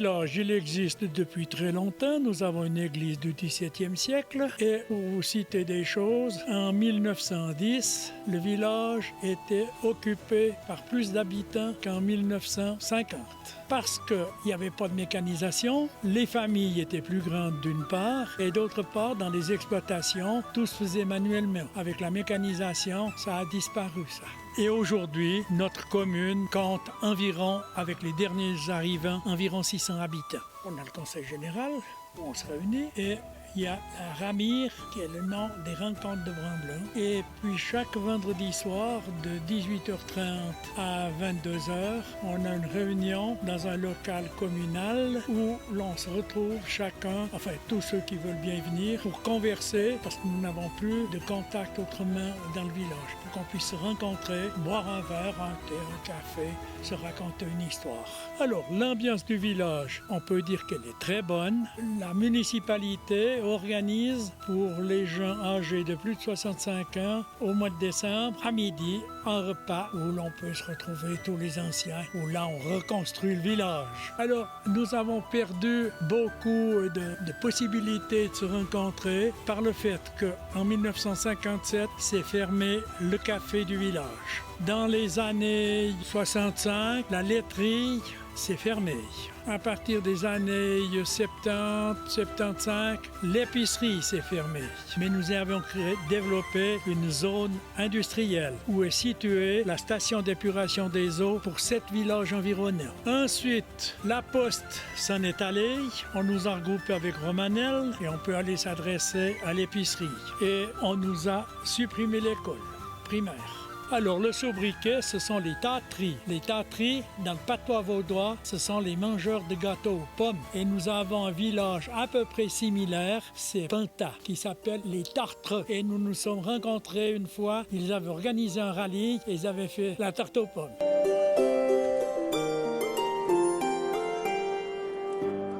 village, il existe depuis très longtemps. Nous avons une église du XVIIe siècle. Et pour vous citer des choses, en 1910, le village était occupé par plus d'habitants qu'en 1950. Parce qu'il n'y avait pas de mécanisation, les familles étaient plus grandes d'une part, et d'autre part, dans les exploitations, tout se faisait manuellement. Avec la mécanisation, ça a disparu, ça. Et aujourd'hui, notre commune compte environ, avec les derniers arrivants, environ 600 habitants. On a le conseil général, où on se réunit, et il y a la Ramire, qui est le nom des rencontres de Bramblin. Et puis chaque vendredi soir, de 18h30 à 22h, on a une réunion dans un local communal où l'on se retrouve chacun, enfin tous ceux qui veulent bien venir, pour converser, parce que nous n'avons plus de contact autrement dans le village, pour qu'on puisse se rencontrer, boire un verre, un thé, un café, se raconter une histoire. Alors, l'ambiance du village, on peut dire qu'elle est très bonne. La municipalité organise pour les gens âgés de plus de 65 ans, au mois de décembre, à midi, un repas où l'on peut se retrouver tous les anciens, où là on reconstruit le village. Alors, nous avons perdu beaucoup de possibilités de se rencontrer par le fait qu'en 1957, s'est fermé le café du village. Dans les années 65, la laiterie s'est fermée. À partir des années 70, 75, l'épicerie s'est fermée. Mais nous avons développé une zone industrielle où est située la station d'épuration des eaux pour 7 villages environnants. Ensuite, la poste s'en est allée. On nous a regroupés avec Romanel et on peut aller s'adresser à l'épicerie. Et on nous a supprimé l'école primaire. Alors, le sobriquet, ce sont les tâteries. Les tâteries, dans le patois vaudois, ce sont les mangeurs de gâteaux aux pommes. Et nous avons un village à peu près similaire, c'est Panta, qui s'appelle les Tartreux. Et nous nous sommes rencontrés une fois, ils avaient organisé un rallye et ils avaient fait la tarte aux pommes.